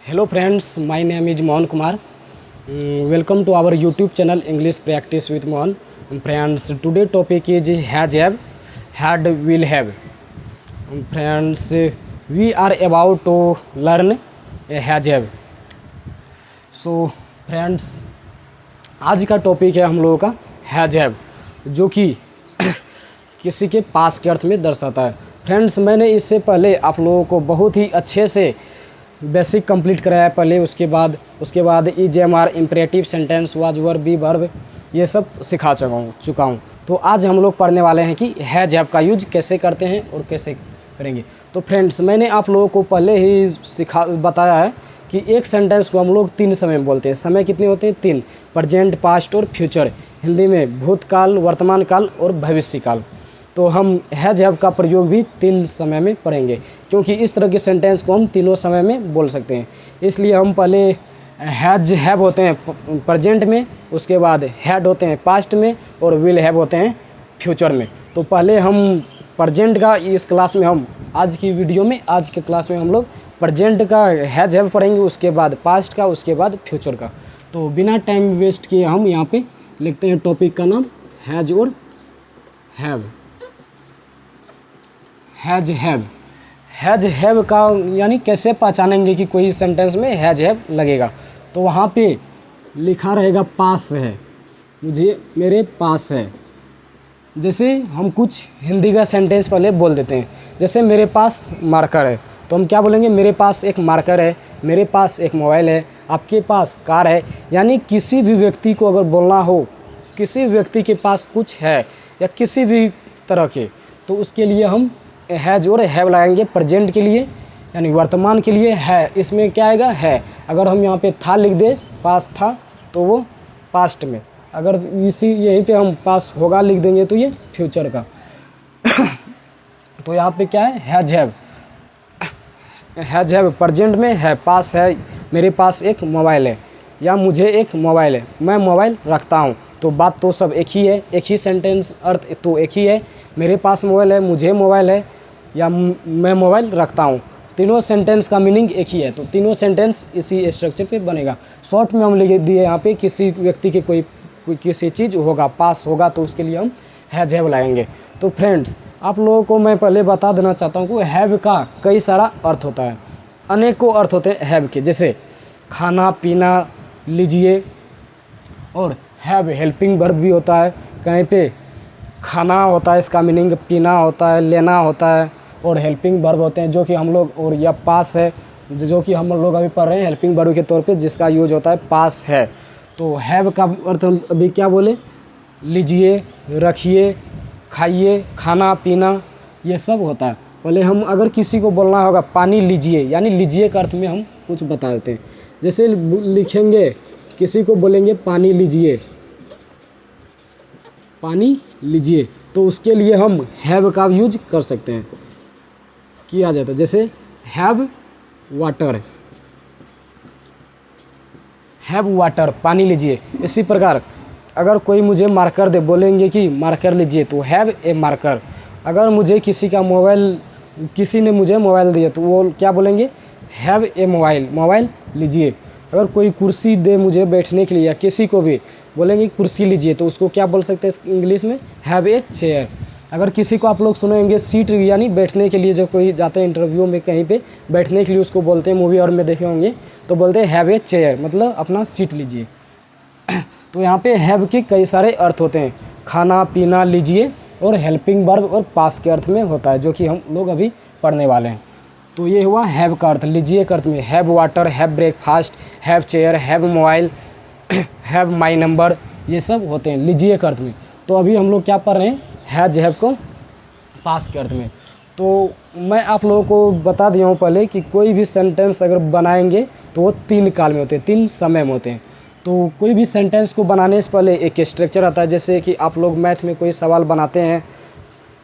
Hello friends, my name is Mohan Kumar. Welcome to our YouTube channel English Practice with Mohan. Friends, today topic is has have, had will have. Friends, we are about to learn has have. So friends, आज का topic है हम लोगों का has have, जो कि किसी के पास के अर्थ में दर्शाता है। फ्रेंड्स, मैंने इससे पहले आप लोगों को बहुत ही अच्छे से बेसिक कंप्लीट कराया है पहले, उसके बाद EJMR, imperative sentence, was verb, be verb, ये सब सिखा चुका हूँ। तो आज हम लोग पढ़ने वाले हैं कि हैज हैव का यूज कैसे करते हैं और कैसे करेंगे। तो फ्रेंड्स, मैंने आप लोगों को पहले ही बताया है कि एक सेंटेंस को हम लोग 3 समय में बोलते हैं। समय कितने होते हैं? 3, प्रेजेंट, पास्ट और फ्यूचर। हिंदी में भूतकाल, वर्तमान काल और भविष्य काल। तो हम हैज हैव का प्रयोग भी 3 समय में पढ़ेंगे, क्योंकि इस तरह के सेंटेंस को हम तीनों समय में बोल सकते हैं। इसलिए हम पहले हैज हैव होते हैं प्रेजेंट में, उसके बाद हैड होते हैं पास्ट में और विल हैव होते हैं फ्यूचर में। तो पहले हम प्रेजेंट का इस क्लास में, हम आज की वीडियो में, आज के क्लास में हम लोग प्रेजेंट का हैज हैव पढ़ेंगे, उसके बाद पास्ट का, उसके बाद फ्यूचर का। तो बिना टाइम वेस्ट किए हम यहाँ पे लिखते हैं टॉपिक का नाम हैज और have. Has have, has have का यानी कैसे पहचानेंगे कि कोई सेंटेंस में हैज हैव लगेगा। तो वहाँ पे लिखा रहेगा पास है, मुझे, मेरे पास है। जैसे हम कुछ हिंदी का सेंटेंस पहले बोल देते हैं, जैसे मेरे पास मार्कर है, तो हम क्या बोलेंगे? मेरे पास एक मार्कर है, मेरे पास एक मोबाइल है, आपके पास कार है। यानी किसी भी व्यक्ति को अगर बोलना हो, किसी व्यक्ति के पास कुछ है या किसी भी तरह के, तो उसके लिए हम हैज और हैव लगाएंगे। प्रेजेंट के लिए यानी वर्तमान के लिए है, इसमें क्या आएगा? है। अगर हम यहाँ पे था लिख दे, पास था, तो वो पास्ट में। अगर यहीं पे हम पास होगा लिख देंगे तो ये फ्यूचर का। तो यहाँ पे क्या है? Has have. Has have present में है, पास है, मेरे पास एक मोबाइल है या मुझे एक मोबाइल है, मैं मोबाइल रखता हूँ। तो बात तो सब एक ही है, एक ही सेंटेंस, अर्थ तो एक ही है। मेरे पास मोबाइल है, मुझे मोबाइल है या मैं मोबाइल रखता हूँ, तीनों सेंटेंस का मीनिंग एक ही है। तो तीनों सेंटेंस इसी स्ट्रक्चर पे बनेगा। शॉर्ट में हम लिख दिए यहाँ पे किसी व्यक्ति के कोई किसी चीज़ होगा, पास होगा, तो उसके लिए हम हैज हैव लाएंगे। तो फ्रेंड्स, आप लोगों को मैं पहले बता देना चाहता हूँ कि हैव का कई सारा अर्थ होता है, अनेकों अर्थ होते हैं हैव के। जैसे खाना, पीना, लीजिए, और हैव हेल्पिंग वर्ब भी होता है। कहीं पे खाना होता है, इसका मीनिंग पीना होता है, लेना होता है, और हेल्पिंग वर्ब होते हैं जो कि हम लोग, और या पास है जो कि हम लोग अभी पढ़ रहे हैं हेल्पिंग वर्ब के तौर पे, जिसका यूज होता है पास है। तो हैव का अर्थ हम अभी क्या बोले? लीजिए, रखिए, खाइए, खाना पीना, ये सब होता है। पहले हम अगर किसी को बोलना होगा पानी लीजिए, यानी लीजिए का अर्थ में हम कुछ बता देते हैं। जैसे लिखेंगे, किसी को बोलेंगे पानी लीजिए, पानी लीजिए, तो उसके लिए हम हैव का यूज कर सकते हैं, किया जाता है। जैसे हैव वाटर, हैव वाटर, पानी लीजिए। इसी प्रकार अगर कोई मुझे मार्कर दे, बोलेंगे कि मार्कर लीजिए, तो हैव ए मार्कर। अगर मुझे किसी ने मुझे मोबाइल दिया, तो वो क्या बोलेंगे? हैव ए मोबाइल, मोबाइल लीजिए। अगर कोई कुर्सी दे मुझे बैठने के लिए, या किसी को भी बोलेंगे कुर्सी लीजिए, तो उसको क्या बोल सकते हैं इंग्लिश में? Have a chair. अगर किसी को आप लोग सुनेंगे सीट, यानी बैठने के लिए, जो कोई जाते हैं इंटरव्यू में कहीं पे बैठने के लिए, उसको बोलते हैं, मूवी और में देखे होंगे, तो बोलते हैं हैव ए चेयर, मतलब अपना सीट लीजिए। तो यहाँ पे हैव के कई सारे अर्थ होते हैं, खाना, पीना, लीजिए, और हेल्पिंग वर्ब और पास के अर्थ में होता है, जो कि हम लोग अभी पढ़ने वाले हैं। तो ये हुआ हैव का अर्थ। लीजिए का अर्थ में have water, have breakfast, have chair, have mobile, have my number, ये सब होते हैं लीजिए का अर्थ में। तो अभी हम लोग क्या पढ़ रहे हैं? हैज हैव को पास के अर्थ में। तो मैं आप लोगों को बता दिया हूँ पहले कि कोई भी सेंटेंस अगर बनाएंगे तो वो 3 काल में होते हैं, 3 समय में होते हैं। तो कोई भी सेंटेंस को बनाने से पहले एक स्ट्रक्चर आता है। जैसे कि आप लोग मैथ में कोई सवाल बनाते हैं,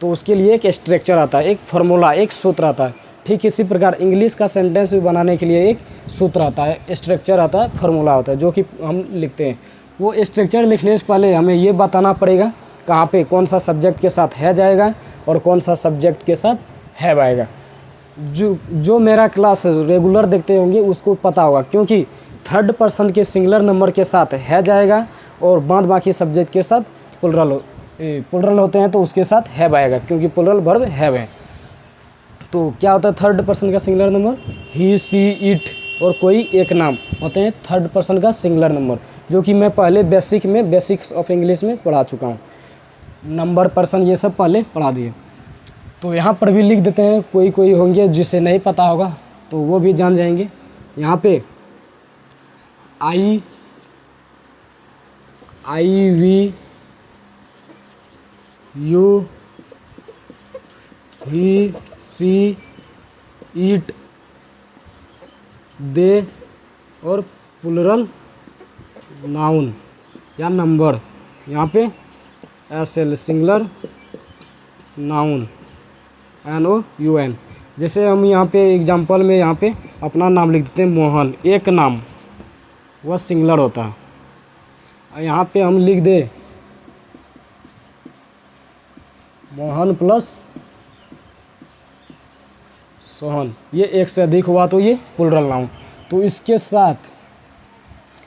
तो उसके लिए एक स्ट्रक्चर आता है, एक फार्मूला, एक सूत्र आता है। ठीक इसी प्रकार इंग्लिश का सेंटेंस भी बनाने के लिए एक सूत्र आता है, स्ट्रक्चर आता है, फार्मूला होता है, जो कि हम लिखते हैं। वो स्ट्रक्चर लिखने से पहले हमें ये बताना पड़ेगा कहाँ पे कौन सा सब्जेक्ट के साथ है जाएगा और कौन सा सब्जेक्ट के साथ हैव आएगा। जो मेरा क्लास रेगुलर देखते होंगे उसको पता होगा, क्योंकि थर्ड पर्सन के सिंगुलर नंबर के साथ हैज आएगा और बाद बाकी सब्जेक्ट के साथ प्लुरल होते हैं तो उसके साथ हैव आएगा, क्योंकि प्लुरल वर्ब हैव है। तो क्या होता है थर्ड पर्सन का singular number? He, she, it और कोई एक नाम होते हैं थर्ड पर्सन का सिंगुलर नंबर, जो कि मैं पहले बेसिक्स ऑफ इंग्लिश में पढ़ा चुका हूँ। नंबर, पर्सन ये सब पहले पढ़ा दिए। तो यहाँ पर भी लिख देते हैं, कोई होंगे जिसे नहीं पता होगा तो वो भी जान जाएंगे। यहाँ पे I we you, he, she, it, they और प्लुरल नाउन या नंबर, यहाँ पे SL सिंगुलर नाउन NOUN। जैसे हम यहाँ पे एग्जांपल में यहाँ पे अपना नाम लिख देते हैं मोहन, एक नाम, वह सिंगुलर होता है। यहाँ पे हम लिख दे मोहन प्लस सोहन, ये एक से अधिक हुआ तो ये प्लुरल नाउन। तो इसके साथ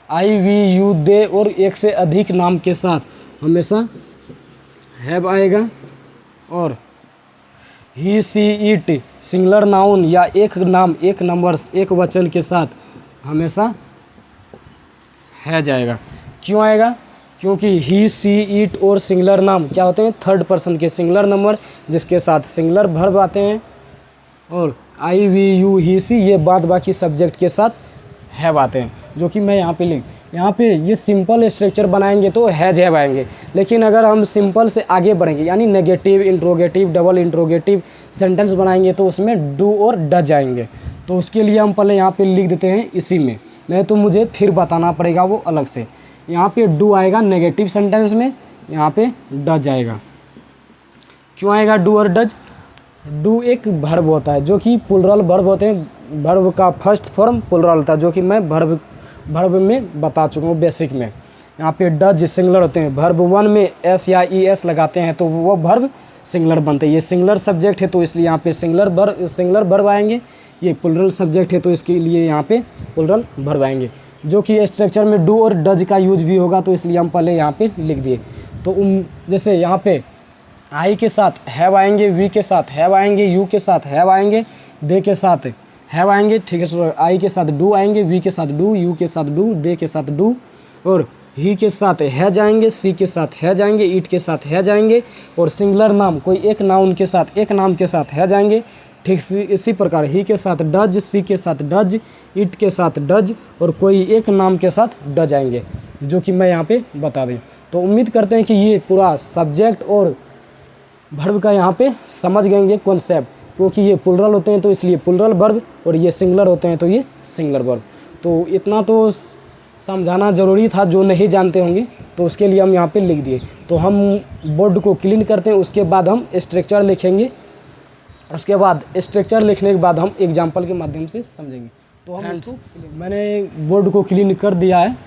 आई वी यू दे और एक से अधिक नाम के साथ हमेशा हैव आएगा, और ही, सी, इट सिंगुलर नाउन या एक नाम, एक नंबर, एक वचन के साथ हमेशा हैज आएगा। क्यों आएगा? क्योंकि ही, सी, इट और सिंगुलर नाम क्या होते हैं? थर्ड पर्सन के सिंगुलर नंबर जिसके साथ सिंगुलर वर्ब आते हैं, और आई वी यू ही सी ये बाद बाकी सब्जेक्ट के साथ हैव आते हैं, जो कि मैं यहाँ पे ये सिंपल स्ट्रक्चर बनाएंगे तो हैज हैव आएंगे। लेकिन अगर हम सिंपल से आगे बढ़ेंगे यानी negative, interrogative, double interrogative sentence बनाएंगे तो उसमें डू और डज आएंगे। तो उसके लिए हम पहले यहाँ पे लिख देते हैं इसी में, नहीं तो मुझे फिर बताना पड़ेगा वो अलग से। यहाँ पे डू आएगा नेगेटिव सेंटेंस में, यहाँ पे डज आएगा। क्यों आएगा डू और डज? डू एक वर्ब होता है जो कि प्लुरल वर्ब होते हैं, वर्ब का फर्स्ट फॉर्म प्लुरल होता है, जो कि मैं वर्ब में बता चुका हूँ बेसिक में। यहाँ पे डज सिंगुलर होते हैं, वर्ब 1 में एस या ES लगाते हैं तो वो वर्ब सिंगुलर बनते हैं। ये सिंगुलर सब्जेक्ट है तो इसलिए यहाँ पे सिंगुलर वर्ब आएंगे। ये प्लुरल सब्जेक्ट है तो इसके लिए यहाँ पे प्लुरल वर्ब आएंगे, जो कि स्ट्रक्चर में डू और डज का यूज भी होगा, तो इसलिए हम पहले यहाँ पे लिख दिए। तो जैसे यहाँ पे आई के साथ हैव आएंगे, वी के साथ हैव आएंगे, यू के साथ हैव आएंगे, दे के साथ हैव आएंगे, ठीक है। आई के साथ डू आएंगे, वी के साथ डू, यू के साथ डू, दे के साथ डू, और ही के साथ है जाएंगे, सी के साथ है जाएंगे, इट के साथ है जाएंगे, और सिंगुलर नाम कोई एक नाउन के साथ, एक नाम के साथ है जाएंगे। ठीक इसी प्रकार ही के साथ डज, सी के साथ डज, इट के साथ डज, और कोई एक नाम के साथ डज आएंगे, जो कि मैं यहाँ पे बता दें। तो उम्मीद करते हैं कि ये पूरा सब्जेक्ट और वर्ब का यहाँ पे समझ गएंगे कॉन्सेप्ट, क्योंकि ये प्लुरल होते हैं तो इसलिए प्लुरल वर्ब, और ये सिंगुलर होते हैं तो ये सिंगुलर वर्ब। तो इतना तो समझाना ज़रूरी था, जो नहीं जानते होंगे तो उसके लिए हम यहाँ पे लिख दिए। तो हम बोर्ड को क्लीन करते हैं, उसके बाद हम स्ट्रक्चर लिखेंगे, उसके बाद स्ट्रक्चर लिखने के बाद हम एग्जाम्पल के माध्यम से समझेंगे। तो हम मैंने बोर्ड को क्लीन कर दिया है,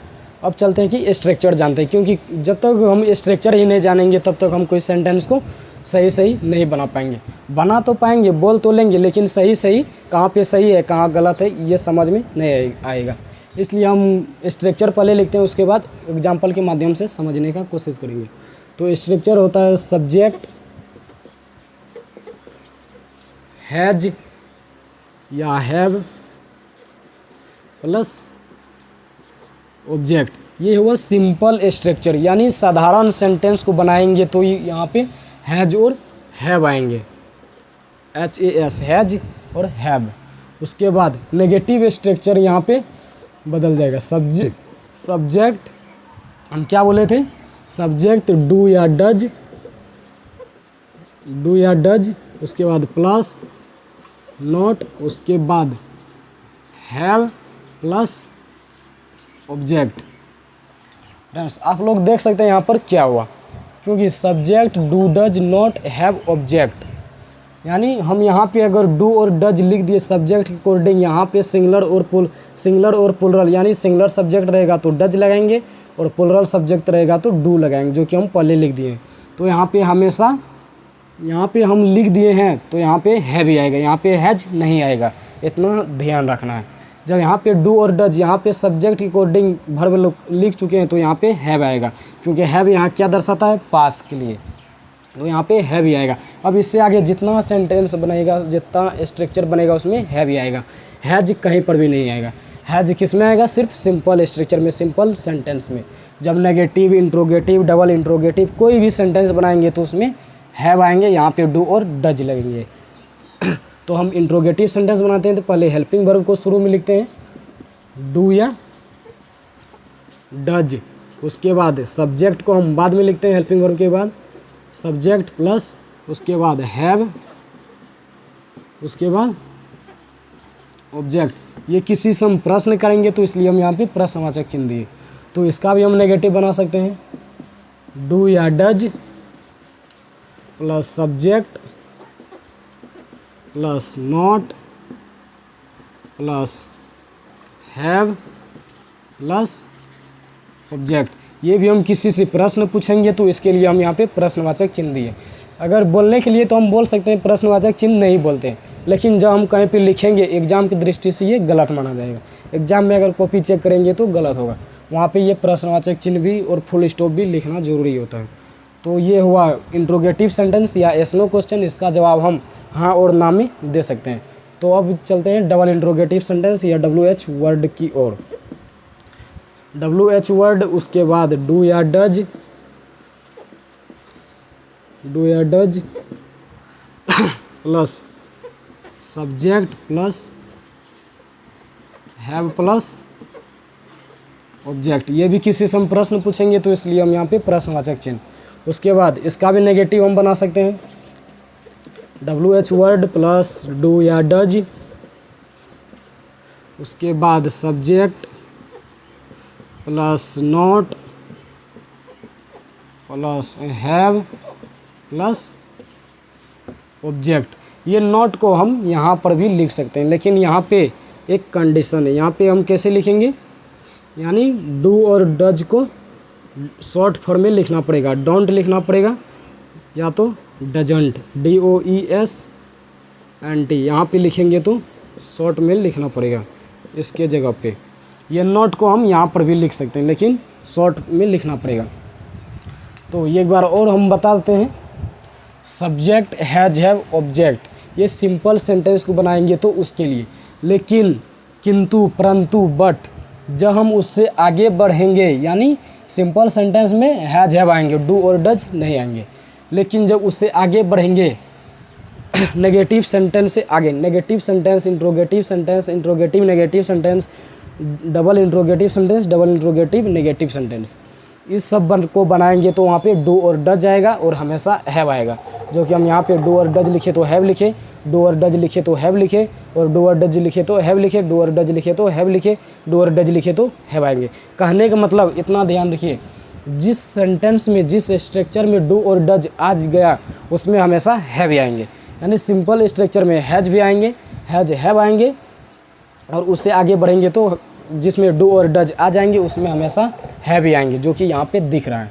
अब चलते हैं कि स्ट्रक्चर जानते हैं, क्योंकि जब तक हम स्ट्रक्चर ही नहीं जानेंगे तब तक हम कोई सेंटेंस को सही नहीं बना पाएंगे। बना तो पाएंगे, बोल तो लेंगे, लेकिन सही कहाँ पे सही है कहाँ गलत है ये समझ में नहीं आएगा। इसलिए हम स्ट्रक्चर पहले लिखते हैं, उसके बाद एग्जाम्पल के माध्यम से समझने का कोशिश करेंगे। तो स्ट्रक्चर होता है सब्जेक्ट हैज या हैव प्लस ऑब्जेक्ट, ये हुआ सिंपल स्ट्रक्चर, यानी साधारण सेंटेंस को बनाएंगे तो यहाँ पे हैज और हैव आएंगे, HAS हैज और हैव। उसके बाद नेगेटिव स्ट्रक्चर यहाँ पे बदल जाएगा, सब्जेक्ट हम क्या बोले थे, सब्जेक्ट डू या डज, उसके बाद प्लस नॉट, उसके बाद हैव प्लस ऑब्जेक्ट। फ्रेंड्स आप लोग देख सकते हैं यहाँ पर क्या हुआ, क्योंकि subject do does not have object, यानी हम यहाँ पे अगर डू और डज लिख दिए सब्जेक्ट के अकॉर्डिंग, यहाँ पे सिंगुलर और प्लुरल, यानी सिंगुलर सब्जेक्ट रहेगा तो डज लगाएंगे और प्लुरल सब्जेक्ट रहेगा तो डू लगाएंगे, जो कि हम पहले लिख दिए। तो यहाँ पे हमेशा यहाँ पे हम लिख दिए हैं तो यहाँ पे है भी आएगा, यहाँ पे हैज नहीं आएगा, इतना ध्यान रखना है। जब यहाँ पे डू और डज यहाँ पे सब्जेक्ट के अकॉर्डिंग वर्ब लोग लिख चुके हैं तो यहाँ पे हैव आएगा, क्योंकि हैव यहाँ क्या दर्शाता है, पास के लिए, तो यहाँ पे हैव ही आएगा। अब इससे आगे जितना सेंटेंस बनेगा, जितना स्ट्रक्चर बनेगा उसमें हैव ही आएगा, हैज कहीं पर भी नहीं आएगा। हैज किस में आएगा, सिर्फ सिंपल स्ट्रक्चर में, सिंपल सेंटेंस में। जब नेगेटिव, इंट्रोगेटिव, डबल इंट्रोगेटिव कोई भी सेंटेंस बनाएंगे तो उसमें हैव आएंगे, यहाँ पे डू और डज लगेंगे। तो हम इंट्रोगेटिव सेंटेंस बनाते हैं तो पहले हेल्पिंग वर्ब को शुरू में लिखते हैं, डू या डज। उसके बाद सब्जेक्ट को हम बाद में लिखते हैं, हेल्पिंग वर्ब के बाद सब्जेक्ट प्लस उसके बाद हैव, उसके बाद ऑब्जेक्ट। ये किसी से हम प्रश्न करेंगे तो इसलिए हम यहाँ पे प्रश्नवाचक चिन्ह दिए। तो इसका भी हम नेगेटिव बना सकते हैं, डू या does plus subject plus not plus have plus object. ये भी हम किसी से प्रश्न पूछेंगे तो इसके लिए हम यहाँ पे प्रश्नवाचक चिन्ह दिए। अगर बोलने के लिए तो हम बोल सकते हैं, प्रश्नवाचक चिन्ह नहीं बोलते हैं, लेकिन जब हम कहीं पे लिखेंगे एग्जाम की दृष्टि से ये गलत माना जाएगा। एग्जाम में अगर कॉपी चेक करेंगे तो गलत होगा, वहाँ पे ये प्रश्नवाचक चिन्ह भी और फुल स्टॉप भी लिखना ज़रूरी होता है। तो ये हुआ इंट्रोगेटिव सेंटेंस या यस नो क्वेश्चन, इसका जवाब हम हाँ और ना में दे सकते हैं। तो अब चलते हैं डबल इंट्रोगेटिव सेंटेंस या WH वर्ड की ओर। WH वर्ड, उसके बाद डू या डज, डू या does plus subject plus have plus object. ये भी किसी से हम प्रश्न पूछेंगे तो इसलिए हम यहाँ पे प्रश्नवाचक चिन्ह। उसके बाद इसका भी नेगेटिव हम बना सकते हैं, WH वर्ड प्लस डू या डज, उसके बाद subject plus not plus have plus object. ये नॉट को हम यहाँ पर भी लिख सकते हैं, लेकिन यहाँ पे एक कंडीशन है। यहाँ पे हम कैसे लिखेंगे, यानी डू और डज को शॉर्ट फॉर्म में लिखना पड़ेगा, डोंट लिखना पड़ेगा या तो डजंट, DOESNT। यहाँ पे लिखेंगे तो शॉर्ट में लिखना पड़ेगा इसके जगह पे। ये नॉट को हम यहाँ पर भी लिख सकते हैं, लेकिन शॉर्ट में लिखना पड़ेगा। तो एक बार और हम बता देते हैं, सब्जेक्ट हैज हैव ऑब्जेक्ट, ये सिंपल सेंटेंस को बनाएंगे तो उसके लिए। लेकिन किंतु, परंतु, बट जब हम उससे आगे बढ़ेंगे, यानी सिंपल सेंटेंस में हैज हैव आएंगे, डू और डज नहीं आएंगे। लेकिन जब उससे आगे बढ़ेंगे नेगेटिव सेंटेंस से आगे, negative sentence, interrogative sentence, interrogative negative sentence, double interrogative sentence, double interrogative negative sentence, इस सब को बनाएंगे तो वहाँ पे डू और डज आएगा और हमेशा हैव आएगा। जो कि हम यहाँ पे डू और डज लिखे तो हैव लिखे, डू और डज लिखे तो हैव लिखे, और डू और डज लिखे तो हैव लिखे, डू और डज लिखे तो हैव लिखे, डू और डज लिखे तो हैव आएंगे। कहने का मतलब इतना ध्यान रखिए, जिस सेंटेंस में, जिस स्ट्रक्चर में डू और डज आज गया उसमें हमेशा हैव आएंगे। यानी सिंपल स्ट्रक्चर में हैज भी आएंगे, हैज हैव आएंगे, और उससे आगे बढ़ेंगे तो जिसमें डू और डज आ जाएंगे उसमें हमेशा हैव ही आएंगे, जो कि यहाँ पे दिख रहा है।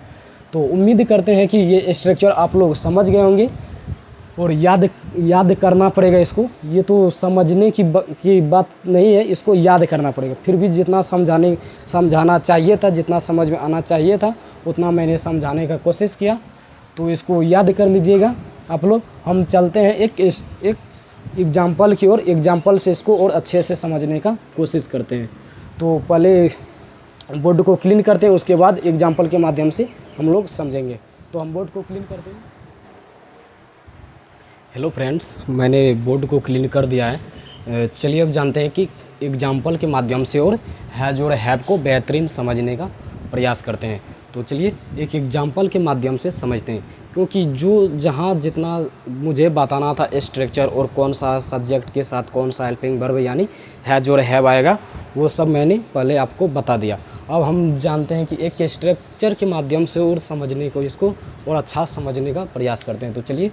तो उम्मीद करते हैं कि ये स्ट्रक्चर आप लोग समझ गए होंगे और याद करना पड़ेगा इसको। ये तो समझने की बात नहीं है, इसको याद करना पड़ेगा। फिर भी जितना समझाना चाहिए था, जितना समझ में आना चाहिए था, उतना मैंने समझाने का कोशिश किया। तो इसको याद कर लीजिएगा आप लोग। हम चलते हैं एक एग्जाम्पल की ओर, एग्जाम्पल से इसको और अच्छे से समझने का कोशिश करते हैं। तो पहले बोर्ड को क्लीन करते हैं, उसके बाद एग्जाम्पल के माध्यम से हम लोग समझेंगे। तो हम बोर्ड को क्लीन करते हैं। हेलो फ्रेंड्स, मैंने बोर्ड को क्लीन कर दिया है। चलिए अब जानते हैं कि एग्जाम्पल के माध्यम से और हैज और हैव को बेहतरीन समझने का प्रयास करते हैं। तो चलिए एक एग्जाम्पल के माध्यम से समझते हैं, क्योंकि जहाँ जितना मुझे बताना था स्ट्रक्चर और कौन सा सब्जेक्ट के साथ कौन सा हेल्पिंग वर्ब यानी हैज और हैव आएगा, वो सब मैंने पहले आपको बता दिया। अब हम जानते हैं कि एक स्ट्रक्चर के माध्यम से और समझने को, इसको और अच्छा समझने का प्रयास करते हैं। तो चलिए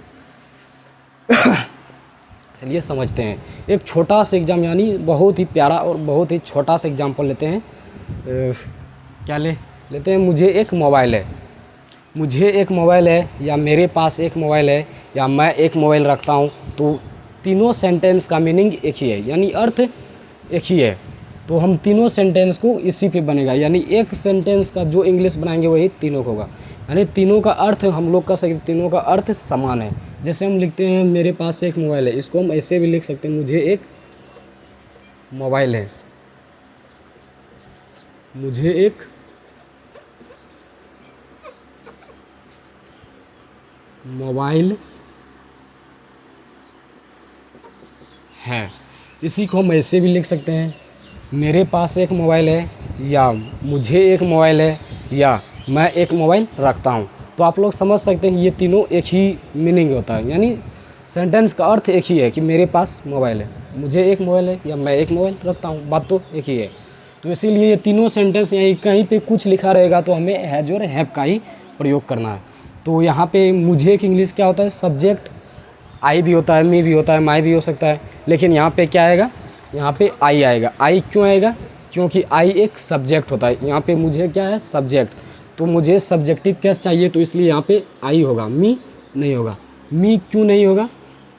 समझते हैं। एक छोटा सा एग्जाम, यानी बहुत ही प्यारा और बहुत ही छोटा सा एग्जाम्पल लेते हैं। क्या लेते हैं, मुझे एक मोबाइल है, मुझे एक मोबाइल है या मेरे पास एक मोबाइल है या मैं एक मोबाइल रखता हूँ, तो तीनों सेंटेंस का मीनिंग एक ही है, यानी अर्थ एक ही है। तो हम तीनों सेंटेंस को इसी पे बनेगा, यानी एक सेंटेंस का जो इंग्लिश बनाएंगे वही तीनों का होगा, यानी तीनों का अर्थ हम लोग का तीनों का अर्थ समान है। जैसे हम लिखते हैं मेरे पास एक मोबाइल है, इसको हम ऐसे भी लिख सकते हैं, मुझे एक मोबाइल है, मुझे एक मोबाइल है। इसी को हम ऐसे भी लिख सकते हैं, मेरे पास एक मोबाइल है, या मुझे एक मोबाइल है, या मैं एक मोबाइल रखता हूँ। तो आप लोग समझ सकते हैं ये तीनों एक ही मीनिंग होता है, यानी सेंटेंस का अर्थ एक ही है कि मेरे पास मोबाइल है, मुझे एक मोबाइल है, या मैं एक मोबाइल रखता हूँ, बात तो एक ही है। तो इसीलिए ये तीनों सेंटेंस यहीं कहीं पे कुछ लिखा रहेगा तो हमें हैज और हैव का ही प्रयोग करना है। तो यहाँ पे मुझे एक इंग्लिश क्या होता है, सब्जेक्ट आई भी होता है, मी भी होता है, माई भी हो सकता है, लेकिन यहाँ पे क्या आएगा, यहाँ पे आई आएगा। आई क्यों आएगा, क्योंकि आई एक सब्जेक्ट होता है, यहाँ पे मुझे क्या है सब्जेक्ट, तो मुझे सब्जेक्टिव केस चाहिए, तो इसलिए यहाँ पे आई होगा, मी नहीं होगा। मी क्यों नहीं होगा,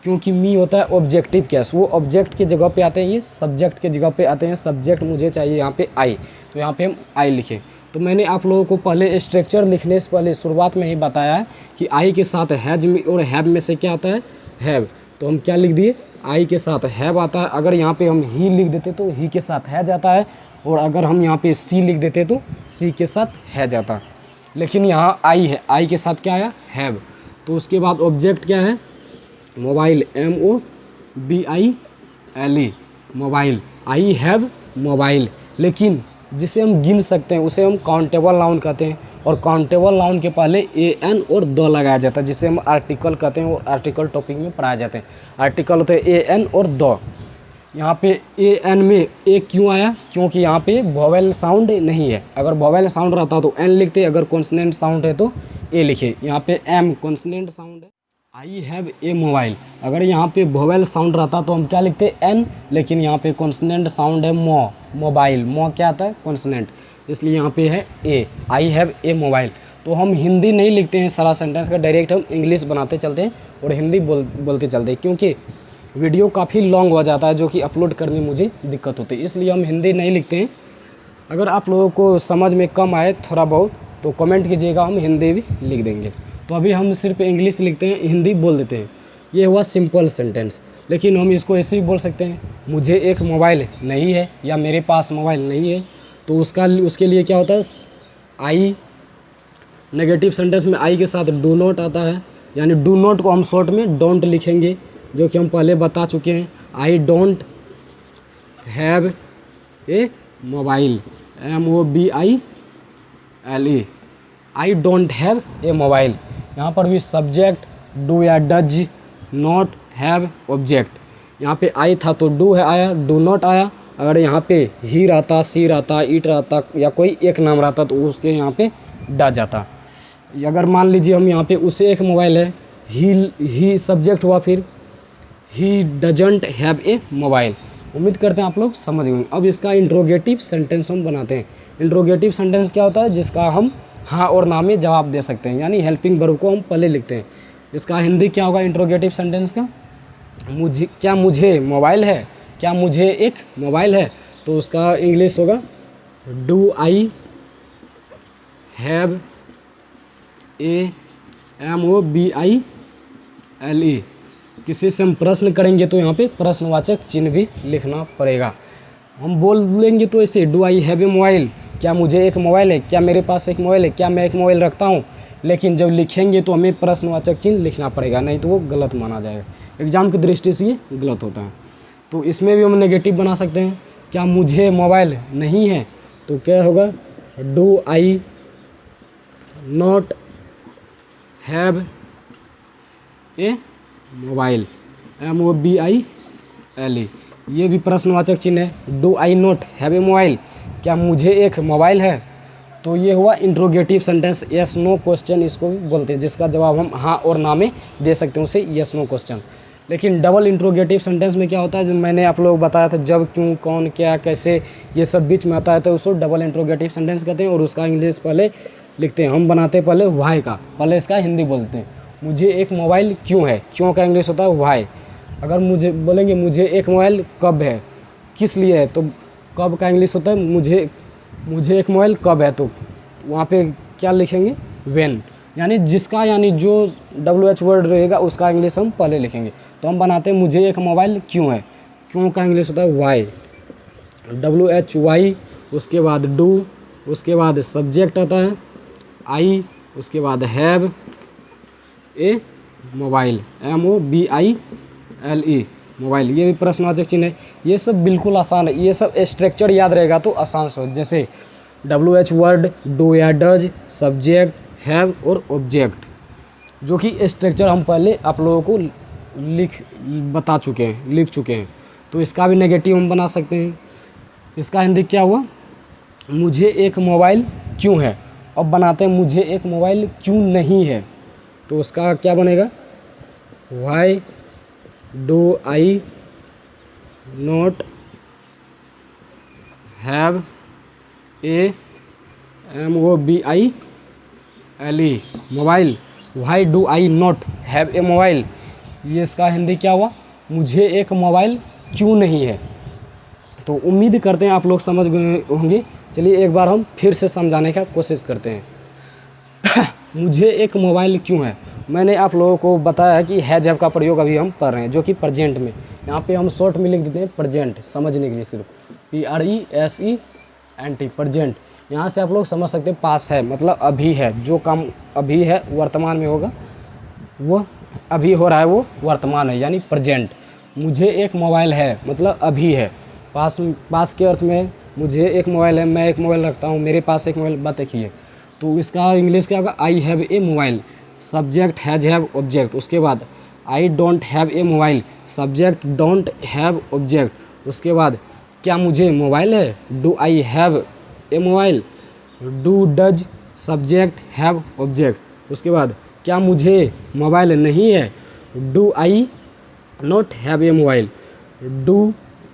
क्योंकि मी होता है ऑब्जेक्टिव केस, वो ऑब्जेक्ट की जगह पे आते हैं, ये सब्जेक्ट के जगह पे आते हैं। सब्जेक्ट मुझे चाहिए यहाँ पे आई, तो यहाँ पे हम आई लिखें। तो मैंने आप लोगों को पहले स्ट्रक्चर लिखने से पहले शुरुआत में ही बताया है कि आई के साथ हैज और हैव में से क्या आता है, हैव। तो हम क्या लिख दिए, आई के साथ हैव आता है। अगर यहाँ पे हम ही लिख देते तो ही के साथ हैज आता है, और अगर हम यहाँ पे सी लिख देते तो सी के साथ हैज आता। लेकिन यहाँ आई है, आई के साथ क्या आया, हैव। तो उसके बाद ऑब्जेक्ट क्या है, mobile, MOBILE, mobile. I have mobile, लेकिन जिसे हम गिन सकते हैं उसे हम काउंटेबल नाउन कहते हैं, और काउंटेबल नाउन के पहले AN और द लगाया जाता है, जिसे हम आर्टिकल कहते हैं, और आर्टिकल टॉपिक में पढ़ाए जाते हैं। आर्टिकल होते हैं AN और द। यहाँ पे AN में ए क्यों आया, क्योंकि यहाँ पे वोवेल साउंड नहीं है। अगर वोवेल साउंड रहता तो N लिखते, अगर कॉन्सोनेंट साउंड है तो ए लिखे। यहाँ पे M कॉन्सोनेंट साउंड है। आई हैव ए मोबाइल, अगर यहाँ पे वोवेल साउंड रहता तो हम क्या लिखते, N, लेकिन यहाँ पे कॉन्सोनेंट साउंड है मोबाइल। क्या आता है, कॉन्सोनेंट, इसलिए यहाँ पे है ए, आई हैव ए मोबाइल। तो हम हिंदी नहीं लिखते हैं सारा सेंटेंस का, डायरेक्ट हम इंग्लिश बनाते चलते हैं और हिंदी बोलते चलते हैं, क्योंकि वीडियो काफ़ी लॉन्ग हो जाता है, जो कि अपलोड करने में मुझे दिक्कत होती है, इसलिए हम हिंदी नहीं लिखते हैं। अगर आप लोगों को समझ में कम आए थोड़ा बहुत तो कमेंट कीजिएगा, हम हिंदी भी लिख देंगे। तो अभी हम सिर्फ इंग्लिश लिखते हैं, हिंदी बोल देते हैं। ये हुआ सिंपल सेंटेंस। लेकिन हम इसको ऐसे भी बोल सकते हैं, मुझे एक मोबाइल नहीं है, या मेरे पास मोबाइल नहीं है। तो उसके लिए क्या होता है, आई, नेगेटिव सेंटेंस में आई के साथ डू नॉट आता है, यानी डू नॉट को हम शॉर्ट में डोंट लिखेंगे, जो कि हम पहले बता चुके हैं। I don't have a mobile, MOBILE, I don't have a mobile. यहाँ पर भी सब्जेक्ट डू या डज, नॉट हैव ऑब्जेक्ट। यहाँ पे आई था तो डू है आया, डू नॉट आया। अगर यहाँ पे ही रहता, सी रहता, इट रहता, या कोई एक नाम रहता तो उसके यहाँ पे डज आता। अगर मान लीजिए हम यहाँ पे उसे एक मोबाइल है, ही सब्जेक्ट हुआ, फिर he doesn't have a mobile. उम्मीद करते हैं आप लोग समझ गए। अब इसका इंट्रोगेटिव सेंटेंस हम बनाते हैं। इंट्रोगेटिव सेंटेंस क्या होता है, जिसका हम हाँ और ना में जवाब दे सकते हैं, यानी हेल्पिंग वर्ब को हम पहले लिखते हैं। इसका हिंदी क्या होगा इंट्रोगेटिव सेंटेंस का, क्या मुझे मोबाइल है, क्या मुझे एक मोबाइल है। तो उसका इंग्लिश होगा do I have a, MOBILE। किसी से हम प्रश्न करेंगे तो यहाँ पे प्रश्नवाचक चिन्ह भी लिखना पड़ेगा। हम बोल लेंगे तो ऐसे, do I have a mobile, क्या मुझे एक मोबाइल है, क्या मेरे पास एक मोबाइल है, क्या मैं एक मोबाइल रखता हूँ। लेकिन जब लिखेंगे तो हमें प्रश्नवाचक चिन्ह लिखना पड़ेगा, नहीं तो वो गलत माना जाएगा। एग्जाम की दृष्टि से ये गलत होता है। तो इसमें भी हम नेगेटिव बना सकते हैं, क्या मुझे मोबाइल नहीं है, तो क्या होगा, do I not have a mobile, MOBILE। ये भी प्रश्नवाचक चिन्ह है। Do I not have a mobile, क्या मुझे एक मोबाइल है। तो ये हुआ interrogative sentence, yes no question इसको भी बोलते हैं, जिसका जवाब हम हाँ और ना में दे सकते हैं, उसे यस नो क्वेश्चन। लेकिन डबल इंट्रोगेटिव सेंटेंस में क्या होता है, जो मैंने आप लोगों को बताया था, जब, क्यों, कौन, क्या, कैसे, ये सब बीच में आता है, तो उसको डबल इंट्रोगेटिव सेंटेंस कहते हैं। और उसका इंग्लिश पहले लिखते हैं, हम बनाते हैं पहले वाई का, पहले इसका हिंदी बोलते हैं। मुझे एक मोबाइल क्यों है, क्यों का इंग्लिश होता है वाई। अगर मुझे बोलेंगे मुझे एक मोबाइल कब है, किस लिए है, तो कब का इंग्लिश होता है मुझे एक मोबाइल कब है, तो वहाँ पे क्या लिखेंगे व्हेन, यानी जिसका, यानी जो WH वर्ड रहेगा उसका इंग्लिश हम पहले लिखेंगे। तो हम बनाते हैं मुझे एक मोबाइल क्यों है, क्यों का इंग्लिश होता है वाई, WHY, उसके बाद डू, उसके बाद सब्जेक्ट आता है आई, उसके बाद have a mobile, MOBILE mobile, ये भी प्रश्नवाचक चिन्ह है। ये सब बिल्कुल आसान है, ये सब स्ट्रक्चर याद रहेगा तो आसान से हो, जैसे WH वर्ड, डू या डज, सब्जेक्ट, हैव और ऑब्जेक्ट, जो कि स्ट्रक्चर हम पहले आप लोगों को लिख चुके हैं। तो इसका भी नेगेटिव हम बना सकते हैं। इसका हिंदी क्या हुआ, मुझे एक मोबाइल क्यों है। अब बनाते हैं मुझे एक मोबाइल क्यों नहीं है, तो उसका क्या बनेगा, why do I not have A MOBILE mobile, why do I not have a mobile, ये इसका हिंदी क्या हुआ, मुझे एक मोबाइल क्यों नहीं है। तो उम्मीद करते हैं आप लोग समझ गए होंगे। चलिए एक बार हम फिर से समझाने का कोशिश करते हैं। मुझे एक मोबाइल क्यों है, मैंने आप लोगों को बताया कि हैज हैव का प्रयोग अभी हम कर रहे हैं, जो कि प्रेजेंट में, यहाँ पे हम शॉर्ट में लिख देते हैं प्रेजेंट, समझने के लिए सिर्फ PRESENT प्रेजेंट। यहाँ से आप लोग समझ सकते हैं पास है मतलब अभी है, जो काम अभी है वर्तमान में होगा वो अभी हो रहा है, वो वर्तमान है यानी प्रेजेंट। मुझे एक मोबाइल है मतलब अभी है, पास के अर्थ में मुझे एक मोबाइल है, मैं एक मोबाइल रखता हूँ, मेरे पास एक मोबाइल, बात एक ही है। तो इसका इंग्लिश क्या होगा, I have a mobile, subject has have object, उसके बाद I don't have a mobile, subject don't have object, उसके बाद क्या मुझे मोबाइल है, do I have a mobile, do does subject have object, उसके बाद क्या मुझे मोबाइल नहीं है, do I not have a mobile,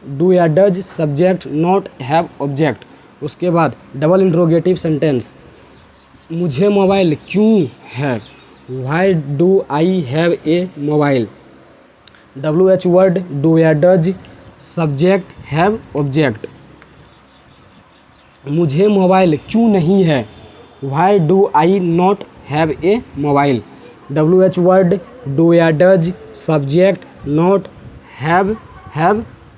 do या does subject not have object, उसके बाद डबल इंट्रोगेटिव सेंटेंस, मुझे मोबाइल क्यों है, why do I have a mobile, WH word, do या डज सब्जेक्ट हैव ऑब्जेक्ट, मुझे मोबाइल क्यों नहीं है, why do I not have a mobile, WH word, do या डज सब्जेक्ट नॉट हैव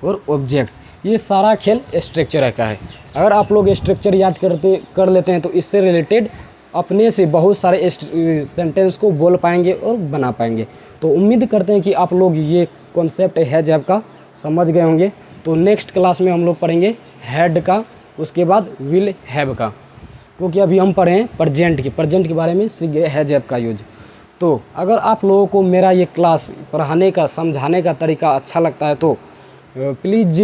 और ऑब्जेक्ट। ये सारा खेल स्ट्रक्चर का है। अगर आप लोग स्ट्रक्चर याद कर लेते हैं तो इससे रिलेटेड अपने से बहुत सारे सेंटेंस को बोल पाएंगे और बना पाएंगे। तो उम्मीद करते हैं कि आप लोग ये कॉन्सेप्ट हैज हैव का समझ गए होंगे। तो नेक्स्ट क्लास में हम लोग पढ़ेंगे हैड का, उसके बाद विल हैव का, क्योंकि अभी हम पढ़े हैं प्रेजेंट के बारे में सीख गए हैज हैव का यूज। तो अगर आप लोगों को मेरा ये क्लास पढ़ाने का, समझाने का तरीका अच्छा लगता है तो प्लीज़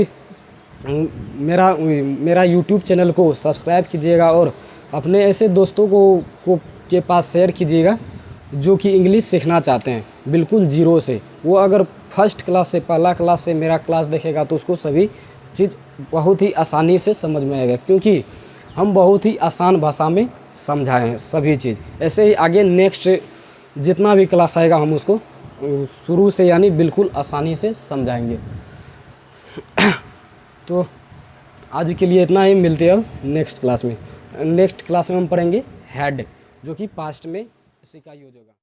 मेरा यूट्यूब चैनल को सब्सक्राइब कीजिएगा और अपने ऐसे दोस्तों को के पास शेयर कीजिएगा जो कि इंग्लिश सीखना चाहते हैं बिल्कुल जीरो से। वो अगर फर्स्ट क्लास से, पहला क्लास से मेरा क्लास देखेगा तो उसको सभी चीज़ बहुत ही आसानी से समझ में आएगा, क्योंकि हम बहुत ही आसान भाषा में समझाए हैं सभी चीज़। ऐसे ही आगे नेक्स्ट जितना भी क्लास आएगा हम उसको शुरू से यानी बिल्कुल आसानी से समझाएंगे। तो आज के लिए इतना ही, मिलते हैं अब नेक्स्ट क्लास में। नेक्स्ट क्लास में हम पढ़ेंगे हैड, जो कि पास्ट में इसी का यूज होगा।